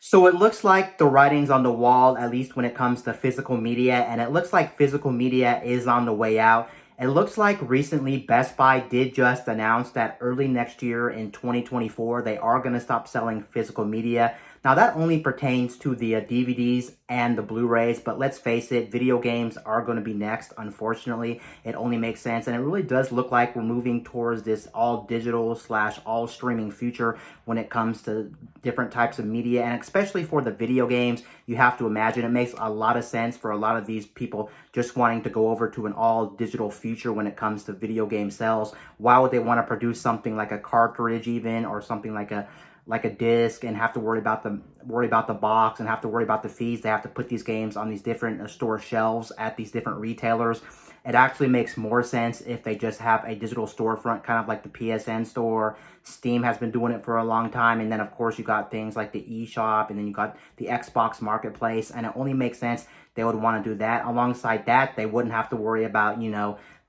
So it looks like the writing's on the wall, at least when it comes to physical media, and it looks like physical media is on the way out. It looks like recently Best Buy did just announce that early next year in 2024, they are going to stop selling physical media. Now, that only pertains to the DVDs and the Blu-rays, but let's face it, video games are going to be next, unfortunately. It only makes sense, and it really does look like we're moving towards this all digital / all streaming future when it comes to different types of media, and especially for the video games. You have to imagine it makes a lot of sense for a lot of these people just wanting to go over to an all digital future when it comes to video game sales. Why would they want to produce something like a cartridge even, or something like a disc, and have to worry about the box and have to worry about the fees? They have to put these games on these different store shelves at these different retailers. It actually makes more sense if they just have a digital storefront, kind of like the PSN store. Steam has been doing it for a long time, and then of course you got things like the eShop, and then you got the Xbox Marketplace, and it only makes sense they would want to do that. Alongside that, they wouldn't have to worry about,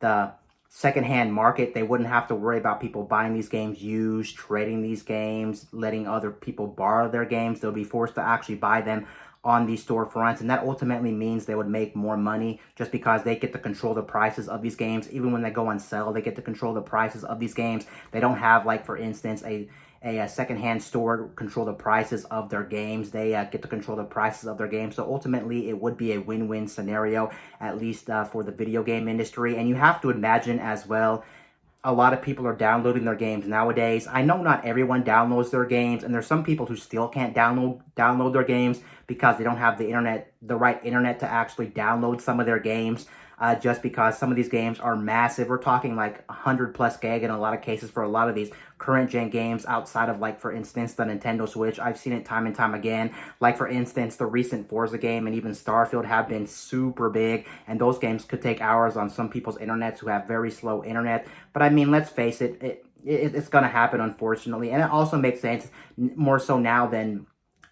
the secondhand market. They wouldn't have to worry about people buying these games used, trading these games, letting other people borrow their games. They'll be forced to actually buy them on these storefronts, and that ultimately means they would make more money just because they get to control the prices of these games. Even when they go on sale, they get to control the prices of these games. They don't have, like, for instance, a secondhand store control the prices of their games. They get to control the prices of their games. So ultimately, it would be a win-win scenario, at least for the video game industry. And you have to imagine as well, a lot of people are downloading their games nowadays. I know not everyone downloads their games, and there's some people who still can't download their games because they don't have the right internet to actually download some of their games. Just because some of these games are massive. We're talking like 100 plus gig in a lot of cases for a lot of these current gen games outside of, like, for instance, the Nintendo Switch. I've seen it time and time again. Like, for instance, the recent Forza game and even Starfield have been super big, and those games could take hours on some people's internets who have very slow internet. But I mean, let's face it, it's going to happen, unfortunately. And it also makes sense more so now than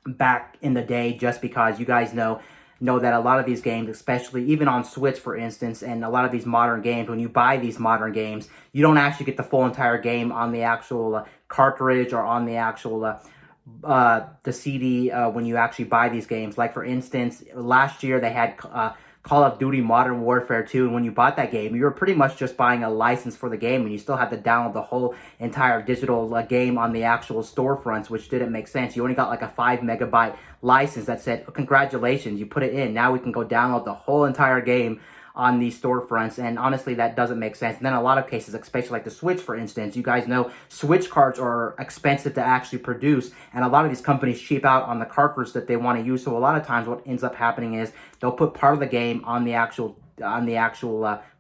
back in the day, just because you guys know that a lot of these games, especially even on Switch, for instance, and a lot of these modern games, when you buy these modern games, you don't actually get the full entire game on the actual cartridge or on the actual the CD when you actually buy these games. Like, for instance, last year they had Call of Duty Modern Warfare 2, and when you bought that game, you were pretty much just buying a license for the game, and you still had to download the whole entire digital game on the actual storefronts, which didn't make sense. You only got like a 5 megabyte license that said, congratulations, you put it in, now we can go download the whole entire game on these storefronts. And honestly, that doesn't make sense. And then a lot of cases, especially like the Switch, for instance, you guys know Switch cards are expensive to actually produce, and a lot of these companies cheap out on the cartridge that they want to use. So a lot of times what ends up happening is they'll put part of the game on the actual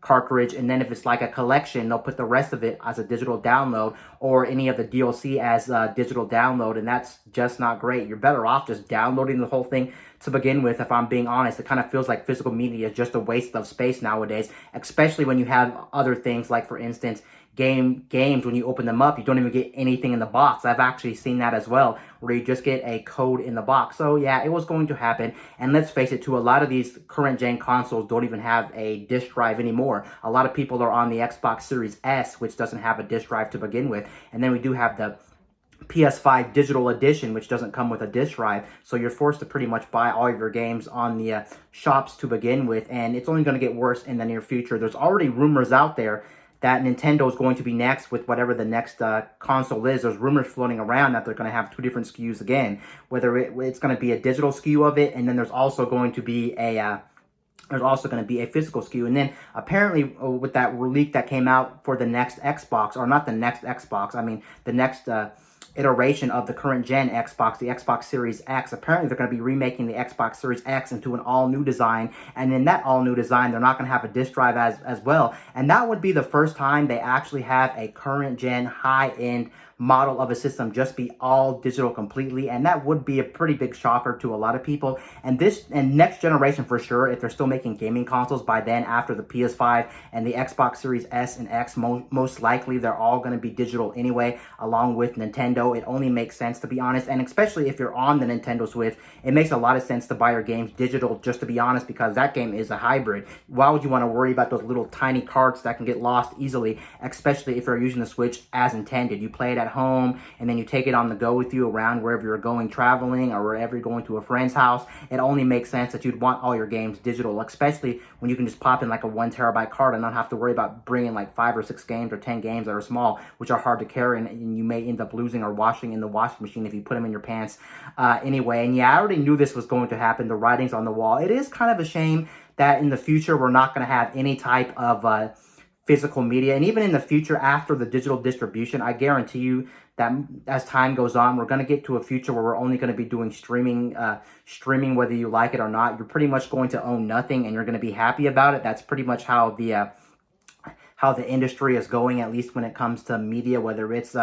cartridge, and then if it's like a collection, they'll put the rest of it as a digital download, or any of the DLC as a digital download, and that's just not great. You're better off just downloading the whole thing to begin with. If I'm being honest, it kind of feels like physical media is just a waste of space nowadays, especially when you have other things like, for instance, games, when you open them up, you don't even get anything in the box. I've actually seen that as well, where you just get a code in the box. So yeah, it was going to happen. And let's face it too, a lot of these current gen consoles don't even have a disk drive anymore. A lot of people are on the Xbox Series S, which doesn't have a disk drive to begin with. And then we do have the PS5 Digital Edition, which doesn't come with a disk drive, so you're forced to pretty much buy all of your games on the shops to begin with, and it's only going to get worse in the near future. There's already rumors out there that Nintendo is going to be next with whatever the next console is. There's rumors floating around that they're going to have 2 different SKUs again, whether it's going to be a digital SKU of it, and then there's also going to be a physical SKU. And then apparently with that leak that came out for the next Xbox, or not the next Xbox, I mean the next iteration of the current gen Xbox, the Xbox Series X, apparently they're going to be remaking the Xbox Series X into an all-new design, and in that all-new design, they're not going to have a disk drive as well. And that would be the first time they actually have a current gen high-end model of a system just be all digital completely, and that would be a pretty big shocker to a lot of people. And next generation for sure, if they're still making gaming consoles by then, after the PS5 and the Xbox Series S and X, most likely they're all going to be digital anyway, along with Nintendo. It only makes sense, to be honest, and especially if you're on the Nintendo Switch, it makes a lot of sense to buy your games digital, just to be honest, because that game is a hybrid. Why would you want to worry about those little tiny cards that can get lost easily, especially if you're using the Switch as intended? You play it at at home and then you take it on the go with you around wherever you're going traveling or wherever you're going to a friend's house, it only makes sense that you'd want all your games digital, especially when you can just pop in like a 1 terabyte card and not have to worry about bringing like 5 or 6 games or 10 games that are small, which are hard to carry, and you may end up losing or washing in the washing machine if you put them in your pants anyway. And yeah, I already knew this was going to happen. The writing's on the wall. It is kind of a shame that in the future we're not going to have any type of physical media. And even in the future after the digital distribution, I guarantee you that as time goes on, we're going to get to a future where we're only going to be doing streaming, whether you like it or not. You're pretty much going to own nothing and you're going to be happy about it. That's pretty much how the industry is going, at least when it comes to media, whether it's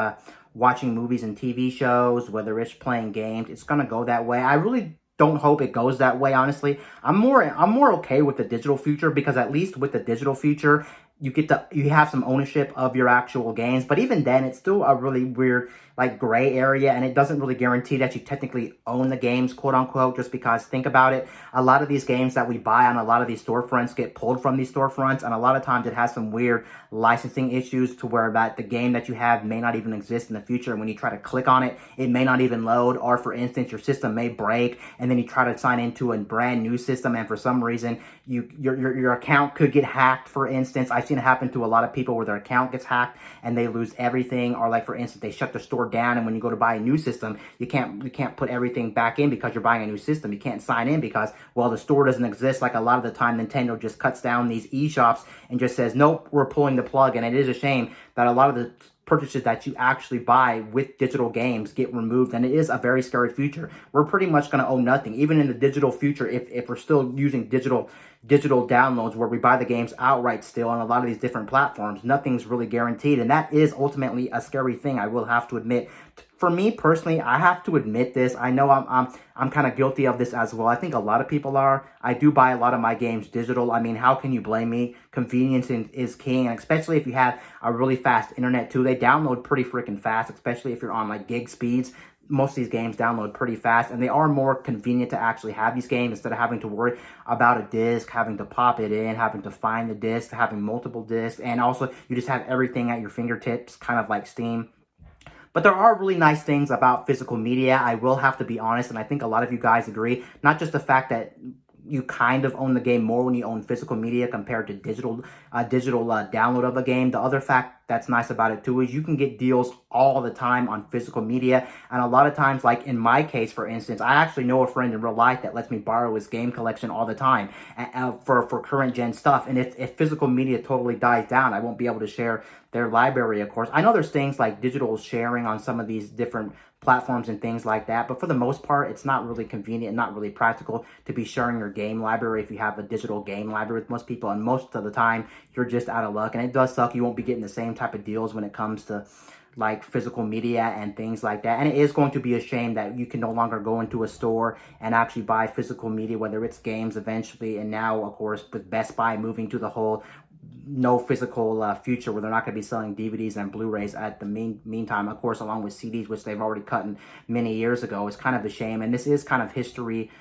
watching movies and TV shows, whether it's playing games. It's going to go that way. I really don't hope it goes that way, honestly. I'm more okay with the digital future, because at least with the digital future, you have some ownership of your actual games. But even then, it's still a really weird, like, gray area, and it doesn't really guarantee that you technically own the games, quote unquote, just because, think about it, a lot of these games that we buy on a lot of these storefronts get pulled from these storefronts, and a lot of times it has some weird licensing issues to where that the game that you have may not even exist in the future. And when you try to click on it, it may not even load, or for instance, your system may break, and then you try to sign into a brand new system, and for some reason, your account could get hacked, for instance. I've seen it happen to a lot of people where their account gets hacked and they lose everything, or like, for instance, they shut the store down, and when you go to buy a new system, you can't put everything back in because you're buying a new system. You can't sign in because, well, the store doesn't exist. Like, a lot of the time, Nintendo just cuts down these eShops and just says, nope, we're pulling the plug. And it is a shame that a lot of the purchases that you actually buy with digital games get removed, and it is a very scary future. We're pretty much going to own nothing, even in the digital future, if we're still using digital downloads where we buy the games outright still on a lot of these different platforms. Nothing's really guaranteed, and that is ultimately a scary thing, I will have to admit. For me personally, I have to admit this. I know I'm kind of guilty of this as well. I think a lot of people are. I do buy a lot of my games digital. I mean, how can you blame me? Convenience is king, and especially if you have a really fast internet too. They download pretty freaking fast, especially if you're on like gig speeds. Most of these games download pretty fast, and they are more convenient to actually have these games instead of having to worry about a disc, having to pop it in, having to find the disc, having multiple discs, and also you just have everything at your fingertips, kind of like Steam. But there are really nice things about physical media, I will have to be honest, and I think a lot of you guys agree. Not just the fact that you kind of own the game more when you own physical media compared to digital download of a game. The other fact that's nice about it too is you can get deals all the time on physical media, and a lot of times, like in my case, for instance, I actually know a friend in real life that lets me borrow his game collection all the time for current gen stuff. And if physical media totally dies down, I won't be able to share their library, of course. I know there's things like digital sharing on some of these different platforms and things like that, but for the most part, it's not really convenient, not really practical to be sharing your game library if you have a digital game library with most people, and most of the time you're just out of luck. And it does suck, you won't be getting the same type of deals when it comes to like physical media and things like that. And it is going to be a shame that you can no longer go into a store and actually buy physical media, whether it's games eventually, and now of course with Best Buy moving to the whole no physical future where they're not going to be selling DVDs and Blu-rays at the meantime, of course, along with CDs, which they've already cut in many years ago. It's kind of a shame, and this is kind of history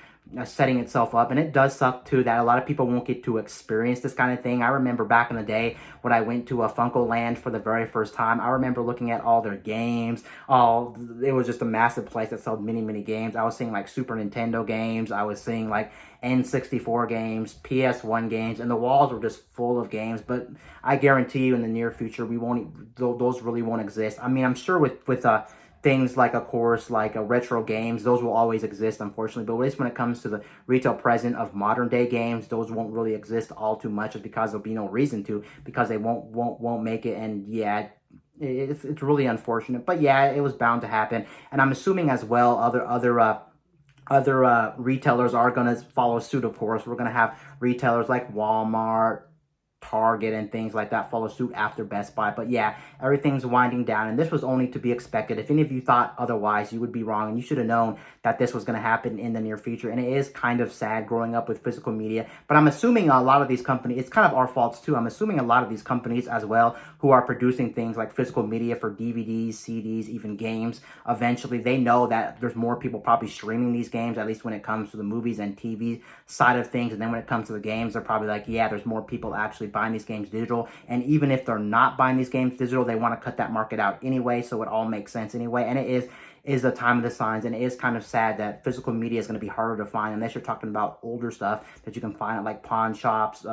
setting itself up, and it does suck too that a lot of people won't get to experience this kind of thing. I remember back in the day when I went to a Funko Land for the very first time, I remember looking at all their games. It was just a massive place that sold many games. I was seeing like Super Nintendo games, I was seeing like N64 games, PS1 games, and the walls were just full of games. But I guarantee you in the near future, those really won't exist. I mean, I'm sure with things like, of course, like retro games, those will always exist, unfortunately. But at least when it comes to the retail present of modern day games, those won't really exist all too much, just because there'll be no reason to, because they won't make it. And yeah, it's really unfortunate. But yeah, it was bound to happen. And I'm assuming as well other retailers are going to follow suit, of course. We're going to have retailers like Walmart, Target, and things like that follow suit after Best Buy. But yeah, everything's winding down, and this was only to be expected. If any of you thought otherwise, you would be wrong, and you should have known that this was going to happen in the near future. And it is kind of sad growing up with physical media, but I'm assuming a lot of these companies, it's kind of our faults too. I'm assuming a lot of these companies as well who are producing things like physical media for DVDs, CDs, even games, eventually they know that there's more people probably streaming these games, at least when it comes to the movies and TV side of things. And then when it comes to the games, they're probably like, yeah, there's more people actually buying these games digital. And even if they're not buying these games digital, they want to cut that market out anyway. So it all makes sense anyway. And it is a time of the signs, and it is kind of sad that physical media is going to be harder to find unless you're talking about older stuff that you can find at like pawn shops,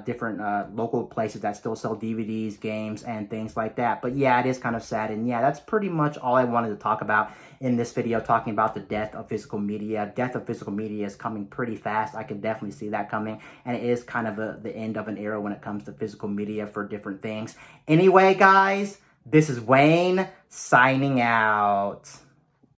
different local places that still sell DVDs, games, and things like that. But yeah, it is kind of sad. And yeah, that's pretty much all I wanted to talk about in this video, talking about the death of physical media. Death of physical media is coming pretty fast. I can definitely see that coming. And it is kind of the end of an era when it comes to physical media for different things. Anyway, guys, this is Wayne signing out.